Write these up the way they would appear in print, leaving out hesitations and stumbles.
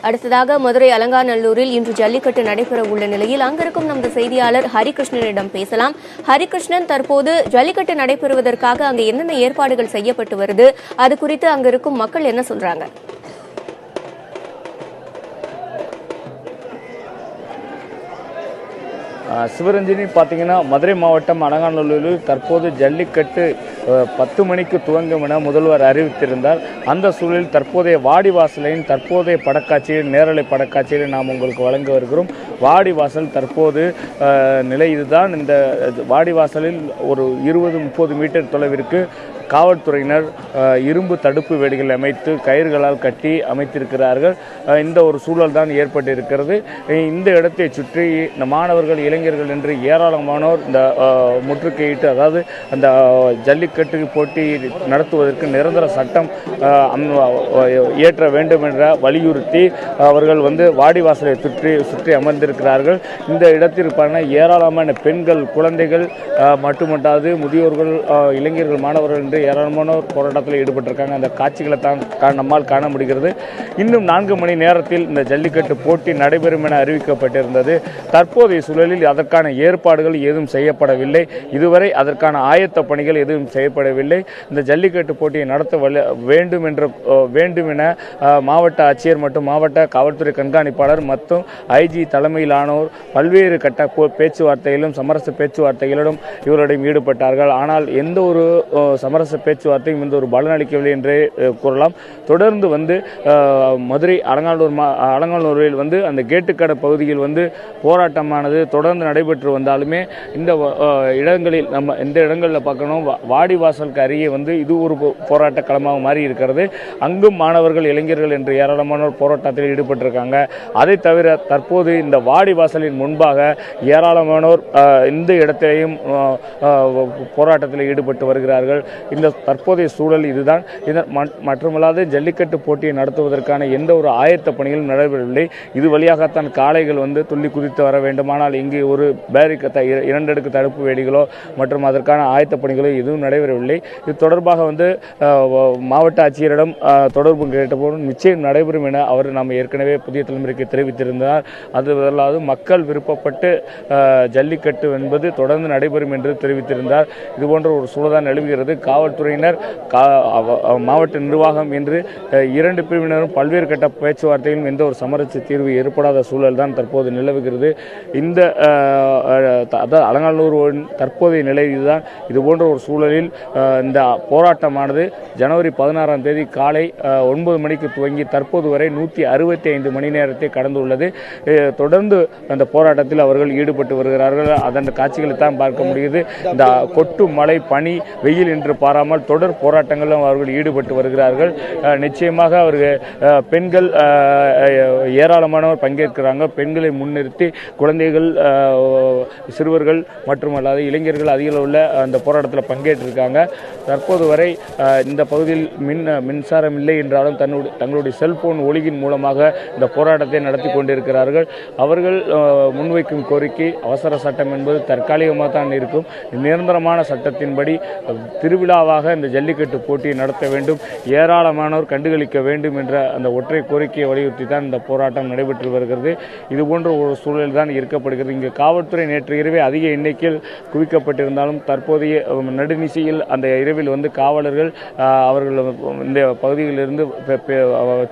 அடுத்ததாக மதுரை அலங்காநல்லூரில் இன்று ஜல்லிக்கட்டு நடைபெற உள்ள நிலையில் அங்கிருக்கும் நமது செய்தியாளர் ஹரிகிருஷ்ணனிடம் பேசலாம். ஹரிகிருஷ்ணன், தற்போது ஜல்லிக்கட்டு நடைபெறுவதற்காக அங்கு என்னென்ன ஏற்பாடுகள் செய்யப்பட்டு வருது, அது குறித்து அங்கிருக்கும் மக்கள் என்ன சொல்றாங்க? சிவரஞ்சனி பார்த்தீங்கன்னா, மதுரை மாவட்டம் அலங்காநல்லூரில் தற்போது ஜல்லிக்கட்டு 10 மணிக்கு துவங்கும் என முதல்வர் அறிவித்திருந்தார். அந்த சூழலில் தற்போதைய வாடிவாசலின் தற்போதைய படக்காட்சியில் நேரலை படக்காட்சியில் நாம் உங்களுக்கு வழங்க வருகிறோம். வாடிவாசல் தற்போது நிலை இதுதான். இந்த வாடிவாசலில் ஒரு 20-30 மீட்டர் தொலைவிற்கு காவல்துறையினர் இரும்பு தடுப்பு வேலிகள் அமைத்து கயிறுகளால் கட்டி அமைத்திருக்கிறார்கள். இந்த ஒரு சூழல் தான் ஏற்பட்டிருக்கிறது. இந்த இடத்தை சுற்றி இந்த மாணவர்கள், இளைஞர்கள் என்று ஏராளமானோர் இந்த முற்றுகையிட்டு, அதாவது அந்த ஜல்லிக்கட்டு போட்டி நடத்துவதற்கு நிரந்தர சட்டம் இயற்ற வேண்டும் என்ற வலியுறுத்தி அவர்கள் வாடிவாசலை சுற்றி அமர்ந்திருக்கிறார்கள். இந்த இடத்திற்கான ஏராளமான பெண்கள், குழந்தைகள் மட்டுமல்லாது முதியோர்கள், இளைஞர்கள், மாணவர்கள் என்று ஏராளமானோர் போராட்டத்தில் ஈடுபட்டிருக்காங்க. அந்த காட்சிகளை தான் நம்மால் காண முடிகிறது. இன்னும் 4 மணி நேரத்தில் இந்த ஜல்லிக்கட்டு போட்டி நடைபெறும் என அறிவிக்கப்பட்டிருந்தது. தற்போதைய சூழலில் அதற்கான ஏற்பாடுகள் எதுவும் செய்யப்படவில்லை. இதுவரை அதற்கான ஆயத்த பணிகள் எதுவும் செய்யப்படவில்லை. இந்த ஜல்லிக்கட்டு போட்டியை நடத்த வேண்டும் என மாவட்ட ஆட்சியர் மற்றும் மாவட்ட காவல்துறை கண்காணிப்பாளர் மற்றும் ஐஜி தலைமையிலானோர் பல்வேறு கட்ட பேச்சுவார்த்தையிலும் சமரச பேச்சுவார்த்தைகளிலும் இவரிடம் ஈடுபட்டார்கள். ஆனால் எந்த ஒரு சமரச பேச்சுவார்த்தையும் இந்த ஒரு பலனளிக்கவில்லை என்றே கூறலாம். தொடர்ந்து மதுரை அலங்காநல்லூரில் அந்த கேட்டுக்கடை பகுதியில் போராட்டமானது தொடர்ந்து நடைபெற்று வந்தாலுமே இந்த இடங்களில் எந்த இடங்களில் பார்க்கணும், வாடிவாசலுக்கு அருகே இது ஒரு போராட்ட களமாக மாறி இருக்கிறது. அங்கும் மாணவர்கள், இளைஞர்கள் என்று ஏராளமானோர் போராட்டத்தில் ஈடுபட்டிருக்காங்க. அதை தவிர தற்போது இந்த வாடிவாசலின் முன்பாக ஏராளமானோர் இந்த இடத்திலேயும் போராட்டத்தில் ஈடுபட்டு வருகிறார்கள். இந்த தற்போதைய சூழல் இதுதான். மட்டுமல்லாது ஜல்லிக்கட்டு போட்டியை நடத்துவதற்கான எந்த ஒரு ஆயத்த பணிகளும் நடைபெறவில்லை. இது வழியாகத்தான் காளைகள் துள்ளி குதித்து வர வேண்டுமானால் இங்கு ஒரு 2 அடுக்கு தடுப்பு வேலிகளோ மற்றும் அதற்கான ஆயத்த பணிகளோ எதுவும் நடைபெறவில்லை. இது தொடர்பாக மாவட்ட ஆட்சியரிடம் தொடர்பு கேட்டபோது நிச்சயம் நடைபெறும் என அவர் நாம் ஏற்கனவே புதிய தலைமுறைக்கு தெரிவித்திருந்தார். அது மக்கள் விருப்பப்பட்டு ஜல்லிக்கட்டு என்பது தொடர்ந்து நடைபெறும் என்று தெரிவித்திருந்தார். இதுபோன்ற ஒரு சூழல் நிலவுகிறது. காவல்துறையினர், மாவட்ட நிர்வாகம் என்று 2 பிரிவினரும் பல்வேறு கட்ட பேச்சுவார்த்தையிலும் எந்த ஒரு சமரச தீர்வு ஏற்படாத சூழல் தான் தற்போது நிலவுகிறது. இந்த அலங்காநல்லூர் தற்போதைய நிலை இதுதான். இதுபோன்ற ஒரு சூழலில் இந்த போராட்டமானது ஜனவரி 16ஆம் தேதி காலை 9 மணிக்கு துவங்கி தற்போது வரை 165 மணி நேரத்தை கடந்துள்ளது. தொடர்ந்து அந்த போராட்டத்தில் அவர்கள் ஈடுபட்டு வருகிறார்கள். அதன் காட்சிகளை தான் பார்க்க முடியுது. இந்த கொட்டு மழை, பனி, வெயில் என்று பாராமல் தொடர் போராட்டங்களும் அவர்கள் ஈடுபட்டு வருகிறார்கள். நிச்சயமாக அவர்கள் பெண்கள் ஏராளமானவர் பங்கேற்கிறாங்க. பெண்களை முன்னிறுத்தி குழந்தைகள், சிறுவர்கள் மற்றும் அல்லாத இளைஞர்கள் அதிக உள்ள அந்த போராட்டத்தில் பங்கேற்றிருக்காங்க. தற்போது வரை இந்த பகுதியில் மின்சாரம் இல்லை என்றாலும் தங்களுடைய செல்போன் ஒளியின் மூலமாக இந்த போராட்டத்தை நடத்தி கொண்டிருக்கிறார்கள். அவர்கள் முன்வைக்கும் கோரிக்கை அவசர சட்டம் என்பது தற்காலிகமாக தான் இருக்கும். நிரந்தரமான சட்டத்தின்படி திருவிழாவாக இந்த ஜல்லிக்கட்டு போட்டியை நடத்த வேண்டும், ஏராளமானோர் கண்டுகளிக்க வேண்டும் என்ற அந்த ஒற்றை கோரிக்கையை வலியுறுத்தி தான் இந்த போராட்டம் நடைபெற்று வருகிறது. இதுபோன்ற ஒரு சூழல் தான் இருக்கப்படுகிறது. இங்கு காவல்துறை நேற்று இரவே அதிக எண்ணிக்கையில் குவிக்கப்பட்டிருந்தாலும் தற்போதைய நடுநிசையில் அந்த இரவில் காவலர்கள் அவர்கள் இந்த பகுதிகளிலிருந்து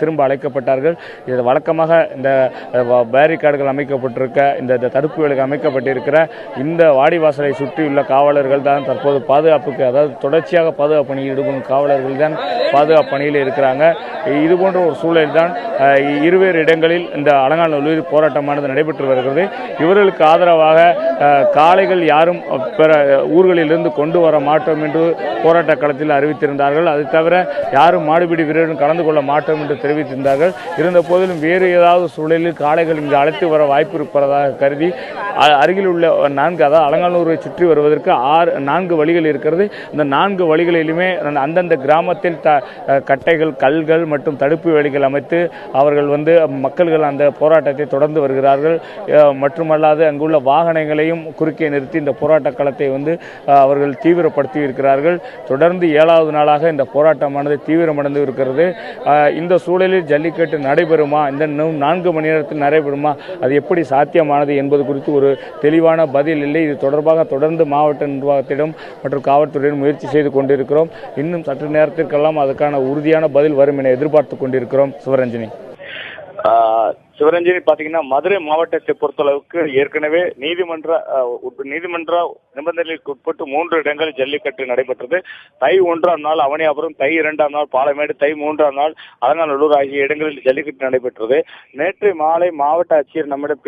திரும்ப அழைக்கப்பட்டார்கள். இது வழக்கமாக இந்த பேரிகார்டுகள் அமைக்கப்பட்டிருக்க, இந்த தடுப்பு வேலைகள் அமைக்கப்பட்டிருக்கிற இந்த வாடிவாசலை சுற்றியுள்ள காவலர்கள் தான் தற்போது பாதுகாப்புக்கு, அதாவது தொடர்ச்சியாக பாதுகாப்பு பணியில் ஈடுபடும் காவலர்கள் தான் பாதுகாப்பு பணியில் இருக்கிறாங்க. இதுபோன்ற ஒரு சூழலில் தான் இருவேறு இடங்களில் இந்த அலங்காநல்லூரில் போராட்டமானது நடைபெற்று வருகிறது. இவர்களுக்கு ஆதரவாக காளைகள் யாரும் பிற ஊர்களிலிருந்து கொண்டு வர மாட்டோம் என்று போராட்ட களத்தில் அறிவித்திருந்தார்கள். அது தவிர யாரும் மாடுபிடி வீரரும் கலந்து கொள்ள மாட்டோம் என்று தெரிவித்திருந்தார்கள். இருந்த போதிலும் வேறு ஏதாவது சூழலில் காளைகள் இங்கு அழைத்து வர வாய்ப்பு இருப்பதாக கருதி அருகில் உள்ள 4 அதாவது அலங்காநல்லூரை சுற்றி வருவதற்கு 4 வழிகள் இருக்கிறது. இந்த 4 வழிகளிலுமே அந்தந்த கிராமத்தில் கட்டைகள், கல்கள் மற்றும் தடுப்பு வேலிகள் அமைத்து அவர்கள் மக்கள்கள் அந்த போராட்டத்தை தொடர்ந்து வருகிறார்கள். மட்டுமல்லாது அங்குள்ள வாகனங்களையும் குறுக்கே நிறுத்தி இந்த போராட்ட களத்தை அவர்கள் தீவிரப்படுத்தி இருக்கிறார்கள். தொடர்ந்து 7வது நாளாக இந்த போராட்டமானது தீவிரமடைந்து இருக்கிறது. இந்த சூழலில் ஜல்லிக்கட்டு நடைபெறுமா, இந்த இன்னும் 4 மணி நேரத்தில் நடைபெறுமா, அது எப்படி சாத்தியமானது என்பது குறித்து ஒரு தெளிவான பதில் இல்லை. இது தொடர்பாக தொடர்ந்து மாவட்ட நிர்வாகத்திடம் மற்றும் காவல்துறையிடம் முயற்சி செய்து கொண்டிருக்கிறோம். இன்னும் சற்று நேரத்திற்கெல்லாம் அதுக்கான உறுதியான பதில் வரும் என எதிர்பார்த்து கொண்டிருக்கிறோம். சிவரஞ்சனி பாத்தீங்கன்னா மதுரை மாவட்டத்தை பொறுத்தளவுக்கு ஏற்கனவே நீதிமன்ற நிபந்தனைகளுக்கு உட்பட்டு 3 இடங்களில் ஜல்லிக்கட்டு நடைபெற்றது. தை 1ஆம் நாள் அவனியாபுரம், தை 2ஆம் நாள் பாலமேடு, தை 3ஆம் நாள் அலங்காநல்லூர் ஆகிய இடங்களில் ஜல்லிக்கட்டு நடைபெற்றது. நேற்று மாலை மாவட்ட ஆட்சியர் நம்மிடம்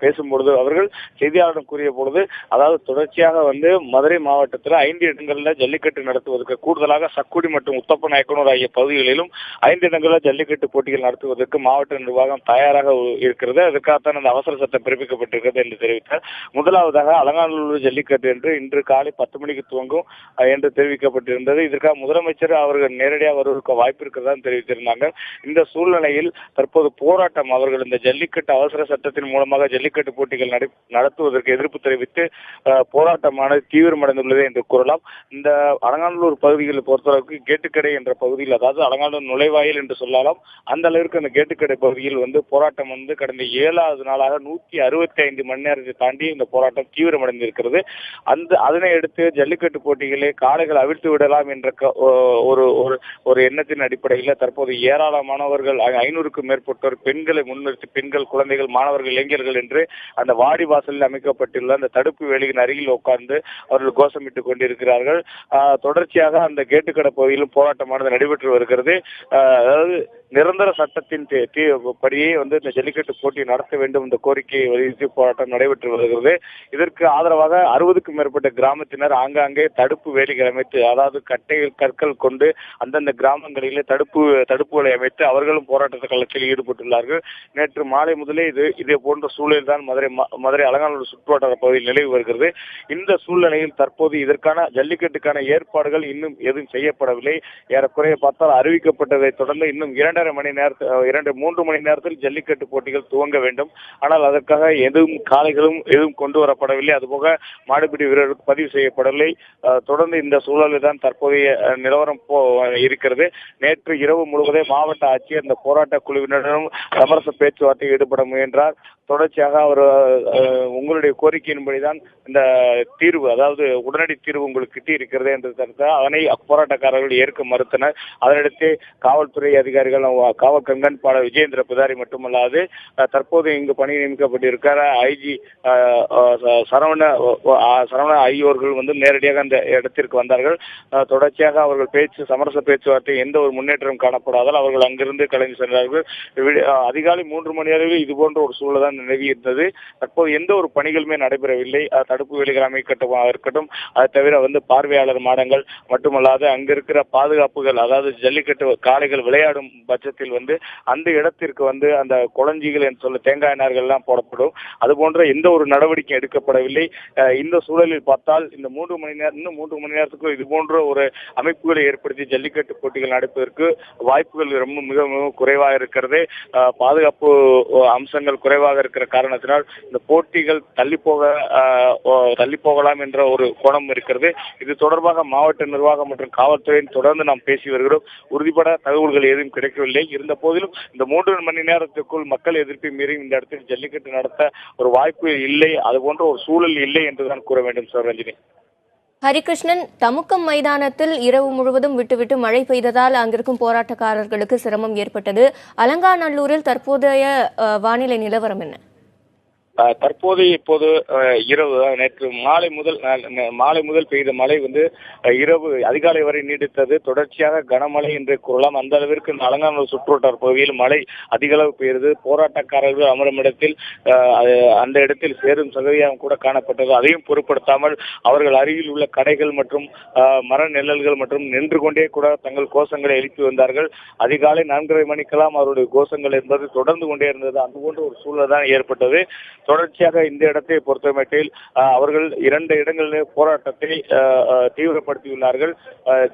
பேசும்பொழுது அவர்கள் செய்தியாளரிடம் கூறிய பொழுது, அதாவது தொடர்ச்சியாக மதுரை மாவட்டத்தில் 5 இடங்களில் ஜல்லிக்கட்டு நடத்துவதற்கு, கூடுதலாக சக்குடி மற்றும் உத்தப்ப நாயக்கனூர் ஆகிய பகுதிகளிலும் 5 இடங்களில் ஜல்லிக்கட்டு போட்டிகள் நடத்துவதற்கு மாவட்ட நிர்வாகம் தயாராக இருக்கிறது. அதற்காகத்தான் அந்த அவசர சட்டம் பிறப்பிக்கப்பட்டிருக்கிறது என்று தெரிவித்தார். முதலாவதாக அலங்காநல்லூர் ஜல்லிக்கட்டு என்று இன்று காலை 10 மணிக்கு துவங்கும் என்று தெரிவிக்கப்பட்டிருந்தது. இதற்காக முதலமைச்சர் அவர்கள் நேரடியாக வருவதற்கு வாய்ப்பு இருக்கிறதா தெரிவித்திருந்தாங்க. இந்த சூழ்நிலையில் தற்போது போராட்டம், அவர்கள் இந்த ஜல்லிக்கட்டு அவசர சட்டத்தின் மூலமாக ஜல்லிக்கட்டு போட்டிகள் நடத்துவதற்கு எதிர்ப்பு தெரிவித்து போராட்டமானது தீவிரமடைந்துள்ளது என்று கூறலாம். இந்த அலங்காநல்லூர் பகுதிகளை பொறுத்தளவுக்கு கேட்டுக்கடை என்ற பகுதியில், அதாவது அலங்காநல்லூர் நுழைவாயில் என்று சொல்லலாம், அந்த அளவிற்கு அந்த கேட்டுக்கடை பகுதியில் போராட்டம் கடந்த 7வது நாளாக 165 மணி நேரத்தை தாண்டி இந்த போராட்டம் தீவிரமடைந்திருக்கிறது. அதனை அடுத்து ஜல்லிக்கட்டு போட்டிகளை காளைகள் அவிழ்த்து விடலாம் என்ற ஒரு எண்ணத்தின் அடிப்படையில் தற்போது ஏராளமானவர்கள் 500க்கும் மேற்பட்டோர் பெண்களை முன்னிறுத்தி, பெண்கள், குழந்தைகள், மாணவர்கள், இளைஞர்கள் என்று அந்த வாடி வாசலில் அமைக்கப்பட்டுள்ள அந்த தடுப்பு வேலியின் அருகில் உட்கார்ந்து அவர்கள் கோஷமிட்டுக் கொண்டிருக்கிறார்கள். தொடர்ச்சியாக அந்த கேட்டுக்கடை பகுதியிலும் போராட்டமானது நடைபெற்று வருகிறது. அதாவது நிரந்தர சட்டத்தின் படியே இந்த ஜல்லிக்கட்டு போட்டி நடத்த வேண்டும் என்ற கோரிக்கையை வலியுறுத்தி போராட்டம் நடைபெற்று வருகிறது. இதற்கு ஆதரவாக 60க்கும் மேற்பட்ட கிராமத்தினர் ஆங்காங்கே தடுப்பு வேலிகள் அமைத்து, அதாவது கட்டைகள், கற்கள் கொண்டு அந்தந்த கிராமங்களிலே தடுப்புகளை அமைத்து அவர்களும் போராட்ட களத்தில் ஈடுபட்டுள்ளார்கள். நேற்று மாலை முதலே இதே போன்ற சூழல் தான் மதுரை அலங்காநல்லூர் சுற்றுவட்டார பகுதியில் நிலவி வருகிறது. இந்த சூழ்நிலையில் தற்போது இதற்கான ஜல்லிக்கட்டுக்கான ஏற்பாடுகள் இன்னும் எதுவும் செய்யப்படவில்லை. ஏறக்குறைய பார்த்தால் அறிவிக்கப்பட்டதை தொடர்ந்து இன்னும் 3 மணி நேரத்தில் ஜல்லிக்கட்டு போட்டிகள் துவங்க வேண்டும். ஆனால் அதற்காக காளைகளும் எதுவும் கொண்டு வரப்படவில்லை. அதுபோக மாடுபிடி வீரர்களுக்கு பதிவு செய்யப்படவில்லை. தொடர்ந்து இந்த சூழலில் தான் தற்போதைய நிலவரம் இருக்கிறது. நேற்று இரவு முழுவதே மாவட்ட ஆட்சியர் இந்த போராட்ட குழுவினரிடம் சமரச பேச்சுவார்த்தையில் ஈடுபட முயன்றார். தொடர்ச்சியாக அவர் உங்களுடைய கோரிக்கையின்படிதான் இந்த தீர்வு, அதாவது உடனடி தீர்வு உங்களுக்கு கிட்டி இருக்கிறது என்று அதனை போராட்டக்காரர்கள் ஏற்க மறுத்தனர். அதனிடத்தே காவல்துறை அதிகாரிகள், காவல் கண்காணிப்பாளர் விஜயேந்திர பிதாரி மட்டுமல்லாது தற்போது இங்கு பணி நியமிக்கப்பட்டிருக்கிற ஐஜி சரவண ஐயோர்கள் நேரடியாக அந்த இடத்திற்கு வந்தார்கள். தொடர்ச்சியாக அவர்கள் சமரச பேச்சுவார்த்தை எந்த ஒரு முன்னேற்றம் காணப்படாதால் அவர்கள் அங்கிருந்து கலைந்து சென்றார்கள். அதிகாலை 3 மணி அளவில் இது போன்ற ஒரு சூழல் தான் நிலவி இருந்தது. தற்போது எந்த ஒரு பணிகளுமே நடைபெறவில்லை. தடுப்பு வேலிகள் இருக்கட்டும், அதை தவிர பார்வையாளர் மாடங்கள் மட்டுமல்லாது அங்க இருக்கிற பாதுகாப்புகள், அதாவது ஜல்லிக்கட்டு காளைகள் விளையாடும் பட்சத்தில் அந்த இடத்திற்கு அந்த குளஞ்சிகள் என்று சொல்ல தேங்காய் நார்கள் எல்லாம் போடப்படும். அது போன்ற எந்த ஒரு நடவடிக்கை எடுக்கப்படவில்லை. இந்த சூழலில் பார்த்தால் இந்த 3 மணி நேரத்துக்கு இது போன்ற ஒரு அமைப்புகளை ஏற்படுத்தி ஜல்லிக்கட்டு போட்டிகள் நடப்பதற்கு வாய்ப்புகள் மிக குறைவாக இருக்கிறது. பாதுகாப்பு அம்சங்கள் குறைவாக இருக்கிற காரணத்தினால் இந்த போட்டிகள் தள்ளி போகலாம் என்ற ஒரு கோணம் இருக்கிறது. இது தொடர்பாக மாவட்ட நிர்வாகம் மற்றும் காவல்துறையின் தொடர்ந்து நாம் பேசி வருகிறோம். உறுதிப்பட தகவல்கள் எதுவும் கிடைக்கவில்லை. இருந்த போதிலும் இந்த 3 மணி நேரத்திற்குள் மக்கள் எதிர்ப்பை மீறி இந்த இடத்தில் ஜல்லிக்கட்டு நடத்த ஒரு வாய்ப்பு இல்லை, அது போன்ற ஒரு சூழல் இல்லை என்றுதான் கூற வேண்டும். சிவரஞ்சனி. ஹரிகிருஷ்ணன், தமுக்கம் மைதானத்தில் இரவு முழுவதும் விட்டுவிட்டு மழை பெய்ததால் அங்கிருக்கும் போராட்டக்காரர்களுக்கு சிரமம் ஏற்பட்டது. அலங்காநல்லூரில் தற்போதைய வானிலை நிலவரம் என்ன? இப்போது இரவு நேற்று மாலை முதல் பெய்த மழை இரவு அதிகாலை வரை நீடித்தது. தொடர்ச்சியாக கனமழை என்று கூறலாம். அந்த அளவிற்கு இந்த அலங்காநல்லூர் சுற்றுவட்டார பகுதியில் மழை அதிக அளவு பெய்தது. போராட்டக்காரர்கள் அமரும் இடத்தில் அந்த இடத்தில் சேரும் சகதியாக கூட காணப்பட்டது. அதையும் பொருட்படுத்தாமல் அவர்கள் அருகில் உள்ள கடைகள் மற்றும் மர நிழல்கள் மற்றும் நின்று கொண்டே கூட தங்கள் கோஷங்களை எழுப்பி வந்தார்கள். அதிகாலை 4:30 மணிக்கெல்லாம் அவருடைய கோஷங்கள் என்பது தொடர்ந்து கொண்டே இருந்தது. அதுபோன்ற ஒரு சூழல் தான் ஏற்பட்டது. தொடர்ச்சியாக இந்த இடத்தை பொறுத்தமட்டில் அவர்கள் 2 இடங்களில் போராட்டத்தை தீவிரப்படுத்தியுள்ளார்கள்.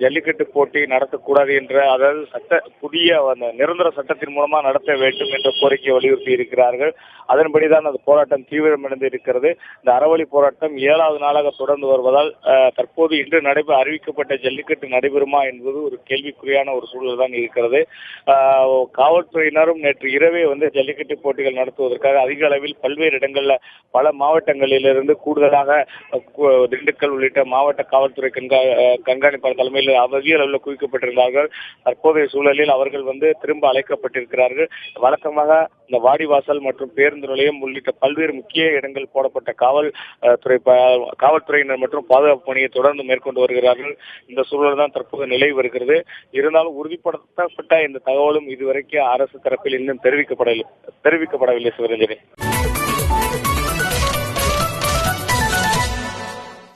ஜல்லிக்கட்டு போட்டி நடத்தக்கூடாது என்ற, அதாவது புதிய நிரந்தர சட்டத்தின் மூலமா நடத்த வேண்டும் என்ற கோரிக்கையை வலியுறுத்தி இருக்கிறார்கள். அதன்படிதான் அந்த போராட்டம் தீவிரமடைந்து இருக்கிறது. இந்த அறவழி போராட்டம் 7வது நாளாக தொடர்ந்து வருவதால் தற்போது இன்று அறிவிக்கப்பட்ட ஜல்லிக்கட்டு நடைபெறுமா என்பது ஒரு கேள்விக்குறியான ஒரு சூழல் தான் இருக்கிறது. காவல்துறையினரும் நேற்று இரவே ஜல்லிக்கட்டு போட்டிகள் நடத்துவதற்காக அதிக அளவில் பல்வேறு இடங்கள்ல பல மாவட்டங்களிலிருந்து கூடுதலாக திண்டுக்கல் உள்ளிட்ட மாவட்ட காவல்துறை கண்காணிப்பாளர் தலைமையில் அதிக அளவில் குவிக்கப்பட்டிருந்தார்கள். தற்போதைய சூழலில் அவர்கள் திரும்ப அழைக்கப்பட்டிருக்கிறார்கள். வழக்கமாக இந்த வாடிவாசல் மற்றும் பேருந்து நிலையம் உள்ளிட்ட பல்வேறு முக்கிய இடங்கள் போடப்பட்ட காவல்துறையினர் மற்றும் பாதுகாப்பு பணியை தொடர்ந்து மேற்கொண்டு வருகிறார்கள். இந்த சூழல் தான் தற்போது நிலவி வருகிறது. இருந்தாலும் உறுதிப்படுத்தப்பட்ட இந்த தகவலும் இதுவரைக்கும் அரசு தரப்பில் இன்னும் தெரிவிக்கப்படவில்லை சிவரஞ்சனி.